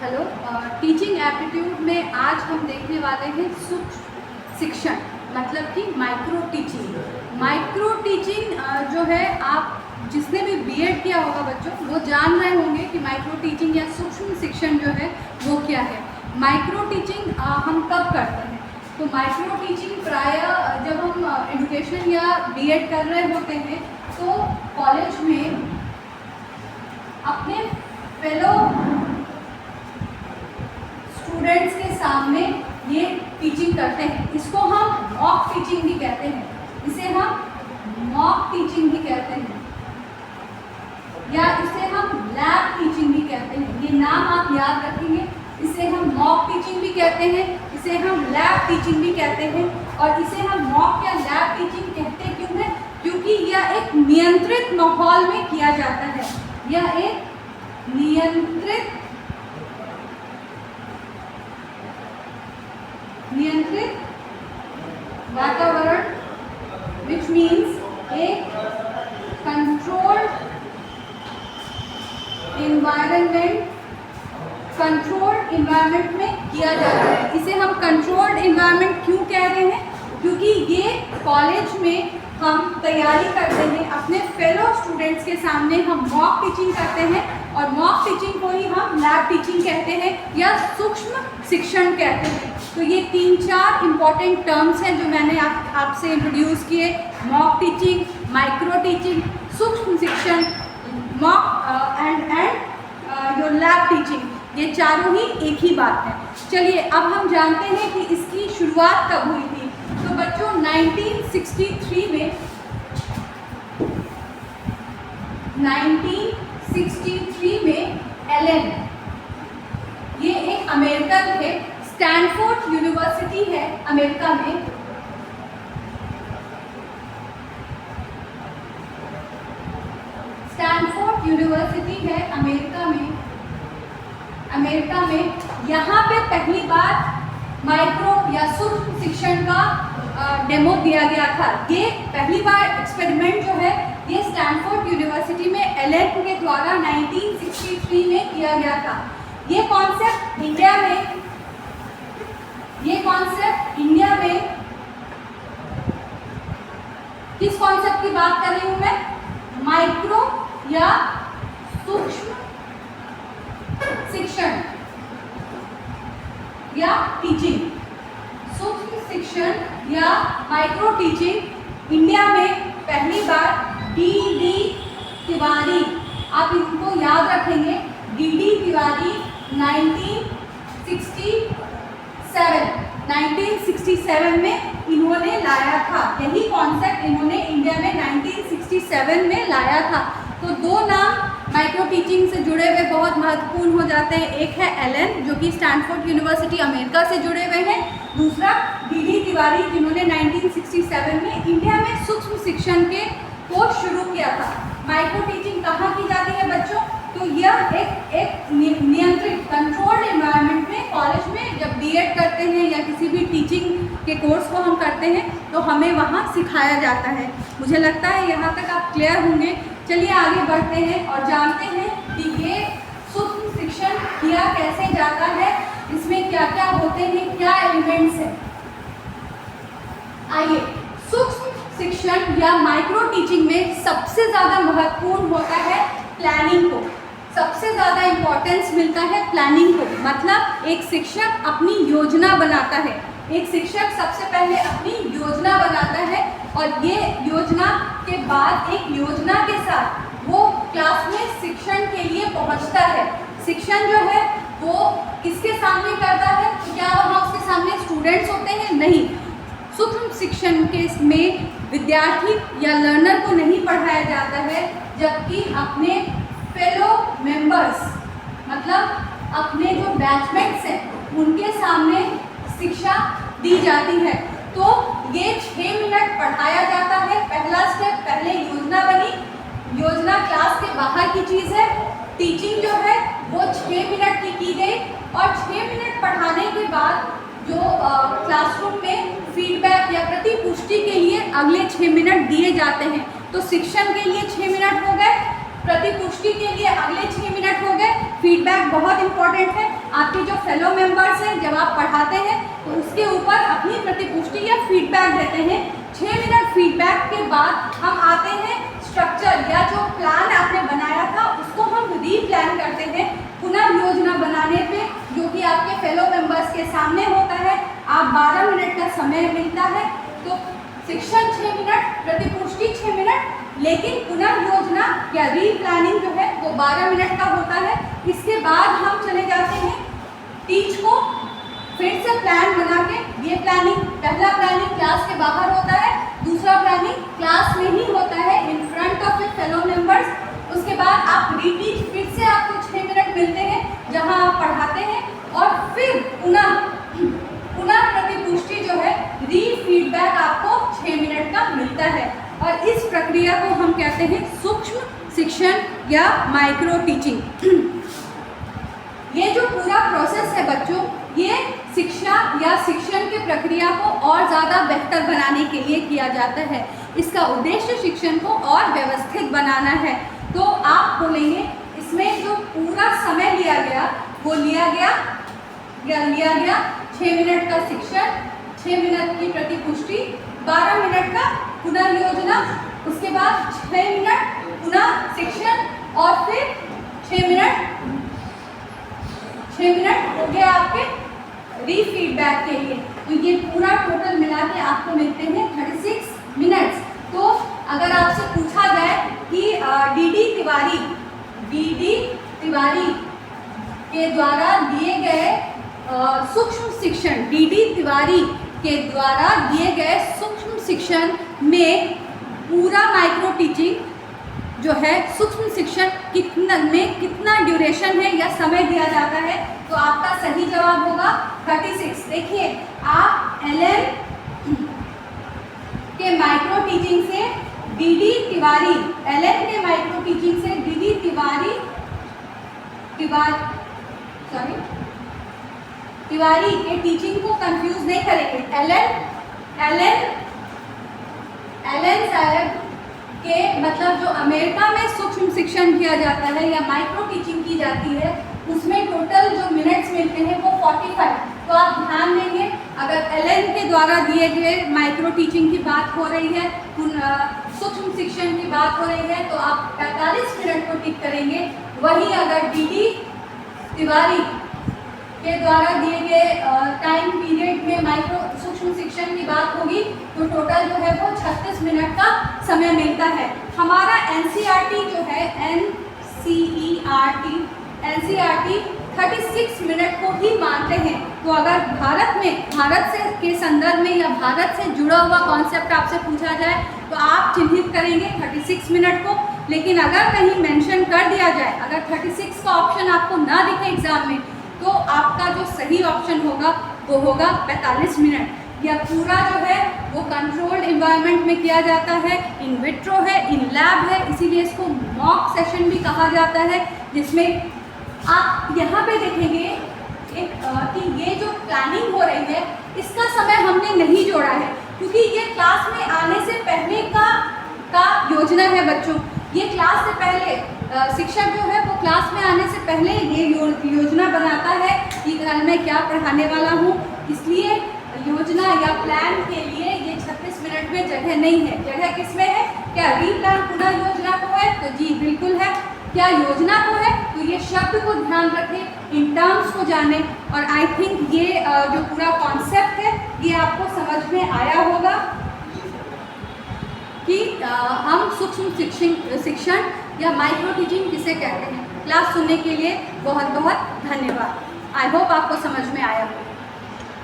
Hello, teaching aptitude में आज हम देखने वाले हैं सूक्ष्म शिक्षण, मतलब कि माइक्रो टीचिंग। माइक्रो टीचिंग जो है, आप जिसने भी बीएड किया होगा बच्चों, वो जान रहे होंगे कि माइक्रो टीचिंग या सूक्ष्म शिक्षण जो है वो क्या है। माइक्रो टीचिंग हम कब करते हैं? तो माइक्रो टीचिंग प्रायः जब हम एजुकेशन या बीएड कर रहे होते हैं तो कॉलेज में अपने फेलो स्टूडेंट्स के सामने ये टीचिंग करते हैं। इसको हम मॉक टीचिंग भी कहते हैं, इसे हम मॉक टीचिंग भी कहते हैं, या इसे हम लैब टीचिंग भी कहते हैं। ये नाम आप याद रखेंगे, इसे हम मॉक टीचिंग भी कहते हैं, इसे हम लैब टीचिंग भी कहते हैं। और इसे हम मॉक या लैब टीचिंग कहते क्यों हैं? क्योंकि यह एक नियंत्रित माहौल में किया जाता है। यह एक नियंत्रित वातावरण, विच मीन्स एक कंट्रोल्ड इन्वायरमेंट में किया जाता है। इसे हम कंट्रोल्ड इन्वायरमेंट क्यों कह रहे हैं? क्योंकि ये कॉलेज में हम तैयारी करते हैं, अपने फेलो स्टूडेंट्स के सामने हम मॉक टीचिंग करते हैं, और मॉक टीचिंग को ही हम लैब टीचिंग कहते हैं या सूक्ष्म शिक्षण कहते हैं। तो ये 3-4 इम्पॉर्टेंट टर्म्स हैं जो मैंने आपसे इंट्रोड्यूस किए। मॉक टीचिंग, माइक्रो टीचिंग, सूक्ष्म शिक्षण, mock and your lab teaching, ये चारों ही एक ही बात है। चलिए अब हम जानते हैं कि इसकी शुरुआत कब हुई थी। तो बच्चों 1963 में एलन, ये एक अमेरिकन थे, स्टैनफोर्ड यूनिवर्सिटी है अमेरिका में। स्टैनफोर्ड यूनिवर्सिटी है अमेरिका में यहाँ पे पहली बार माइक्रो या सूक्ष्म शिक्षण का डेमो दिया गया था। ये पहली बार एक्सपेरिमेंट जो है ये स्टैनफोर्ड यूनिवर्सिटी में एलन के द्वारा 1963 में किया गया था। ये कॉन्सेप्ट इंडिया में किस कॉन्सेप्ट की बात कर रही हूँ मैं? माइक्रो या सूक्ष्म शिक्षण या टीचिंग। सूक्ष्म शिक्षण या माइक्रो टीचिंग इंडिया में पहली बार डी तिवारी, आप इनको याद रखेंगे, डी तिवारी 1967 में इन्होंने लाया था। यही कॉन्सेप्ट इन्होंने इंडिया में 1967 में लाया था। तो दो नाम माइक्रो टीचिंग से जुड़े हुए बहुत महत्वपूर्ण हो जाते हैं। एक है एलन जो कि स्टैनफोर्ड यूनिवर्सिटी अमेरिका से जुड़े हुए हैं, दूसरा डी तिवारी जिन्होंने 1967 में इंडिया में सूक्ष्म शिक्षण के कोर्स शुरू किया था। माइक्रो टीचिंग कहाँ की जाती है बच्चों? तो यह एक नियंत्रित कंट्रोल्ड एनवायरनमेंट में, कॉलेज में जब बीएड करते हैं या किसी भी टीचिंग के कोर्स को हम करते हैं तो हमें वहाँ सिखाया जाता है। मुझे लगता है यहाँ तक आप क्लियर होंगे। चलिए आगे बढ़ते हैं और जानते हैं कि ये सूक्ष्म शिक्षण किया कैसे जाता है, इसमें क्या क्या होते हैं, क्या एलिमेंट्स हैं। आइए, सूक्ष्म शिक्षण या माइक्रो टीचिंग में सबसे ज़्यादा महत्वपूर्ण होता है प्लानिंग को। सबसे ज़्यादा इम्पोर्टेंस मिलता है प्लानिंग को। मतलब एक शिक्षक अपनी योजना बनाता है। एक शिक्षक सबसे पहले अपनी योजना बनाता है और ये योजना के बाद एक योजना के साथ वो क्लास में शिक्षण के लिए पहुंचता है। शिक्षण जो है वो किसके सामने करता है? तो क्या वहाँ उसके सामने स्टूडेंट्स होते हैं? नहीं। सूक्ष्म शिक्षण के में विद्यार्थी या लर्नर को नहीं पढ़ाया जाता है, जबकि अपने फेलो मेंबर्स, मतलब अपने जो बैचमेट्स हैं उनके सामने शिक्षा दी जाती है। तो ये 6 मिनट पढ़ाया जाता है। पहला स्टेप, पहले योजना बनी। योजना क्लास के बाहर की चीज़ है। टीचिंग जो है वो 6 मिनट की गई और 6 मिनट पढ़ाने के बाद जो क्लासरूम में फीडबैक या प्रतिपुष्टि के लिए अगले 6 मिनट दिए जाते हैं। तो शिक्षण के लिए 6 मिनट हो गए, प्रतिपुष्टि के लिए अगले 6 मिनट हो गए। फीडबैक बहुत इंपॉर्टेंट है। आपके जो फेलो मेंबर्स हैं जब आप पढ़ाते हैं तो उसके ऊपर अपनी प्रतिपुष्टि या फीडबैक देते हैं। 6 मिनट फीडबैक के बाद हम आते हैं स्ट्रक्चर या जो प्लान आपने बनाया था उसको हम रीप्लान करते हैं पुनर्योजना बनाने पे, जो कि आपके फेलो मेंबर्स के सामने होता है। आप 12 मिनट का समय मिलता है, तो शिक्षण 6 मिनट, प्रतिपुष्टि 6 मिनट, लेकिन पुनर्योजना या रीप्लानिंग जो है वो 12 मिनट का होता है। इसके बाद हम चले जाते हैं टीच को, फिर से प्लान बना के। ये प्लानिंग, पहला प्लानिंग क्लास के बाहर होता है, दूसरा प्लानिंग क्लास में ही होता है in front of your fellow members. उसके बाद आप रीटीच, फिर से आपको 6 मिनट मिलते हैं जहां आप पढ़ाते हैं, और फिर पुनः प्रतिपुष्टि जो है री-फीडबैक आपको 6 मिनट का मिलता है। और इस प्रक्रिया को हम कहते हैं सूक्ष्म शिक्षण या माइक्रो टीचिंग। ये जो पूरा प्रोसेस है बच्चों, ये शिक्षा या शिक्षण की प्रक्रिया को और ज़्यादा बेहतर बनाने के लिए किया जाता है। इसका उद्देश्य शिक्षण को और व्यवस्थित बनाना है। तो आप बोलेंगे इसमें जो पूरा समय लिया गया वो लिया गया 6 मिनट का शिक्षण, 6 मिनट की प्रतिपुष्टि, 12 मिनट का पुनर्योजना, उसके बाद 6 मिनट पुनः शिक्षण, और फिर 6 मिनट हो गया आपके रीफीडबैक के लिए। तो ये पूरा टोटल मिला के आपको मिलते हैं 36 मिनट्स। तो अगर आपसे पूछा जाए कि डी तिवारी के द्वारा दिए गए सूक्ष्म शिक्षण, डी तिवारी के द्वारा दिए गए सूक्ष्म शिक्षण में पूरा माइक्रो टीचिंग जो है, सूक्ष्म शिक्षण कितना ड्यूरेशन है या समय दिया जाता है, तो आपका सही जवाब होगा 36। देखिए, आप एलएन के माइक्रो टीचिंग से डी तिवारी, एलएन के माइक्रो टीचिंग से डी तिवारी के टीचिंग को कंफ्यूज नहीं करेंगे। एलन साहब के मतलब जो अमेरिका में सूक्ष्म शिक्षण किया जाता है या माइक्रो टीचिंग की जाती है, उसमें टोटल जो मिनट्स मिलते हैं वो 45। तो आप ध्यान देंगे, अगर एलन के द्वारा दिए गए माइक्रो टीचिंग की बात हो रही है, सूक्ष्म शिक्षण की बात हो रही है, तो आप 45 मिनट को टिक करेंगे। वहीं अगर डी तिवारी के द्वारा दिए गए टाइम पीरियड में माइक्रो सूक्ष्म शिक्षण की बात होगी तो टोटल जो है वो 36 मिनट का समय मिलता है। हमारा एनसीईआरटी जो है एनसीईआरटी 36 मिनट को ही मानते हैं। तो अगर भारत से के संदर्भ में या भारत से जुड़ा हुआ कॉन्सेप्ट आपसे पूछा जाए तो आप चिन्हित करेंगे 36 मिनट को। लेकिन अगर कहीं मेंशन कर दिया जाए, अगर 36 का ऑप्शन आपको ना दिखे एग्जाम में, तो आपका जो सही ऑप्शन होगा वो होगा 45 मिनट। यह पूरा जो है वो कंट्रोल्ड इन्वायरमेंट में किया जाता है, इन विट्रो है, इन लैब है, इसीलिए इसको मॉक सेशन भी कहा जाता है, जिसमें आप यहाँ पे देखेंगे कि ये जो प्लानिंग हो रही है इसका समय हमने नहीं जोड़ा है, क्योंकि ये क्लास में आने से पहले का योजना है बच्चों। ये क्लास से पहले शिक्षक जो है वो क्लास में आने से पहले ये योजना बनाता है कि कल मैं क्या पढ़ाने वाला हूँ। इसलिए योजना या प्लान के लिए ये 36 मिनट में जगह नहीं है। जगह किसमें है? क्या रीप्लान पुनः योजना को है? तो जी बिल्कुल है। क्या योजना को है? तो ये शब्द को ध्यान रखें, इन टर्म्स को जाने। और आई थिंक ये जो पूरा कॉन्सेप्ट है ये आपको समझ में आया होगा कि हम सूक्ष्म शिक्षण या माइक्रो टीचिंग किसे कहते हैं। क्लास सुनने के लिए बहुत बहुत धन्यवाद। आई होप आपको समझ में आया हो।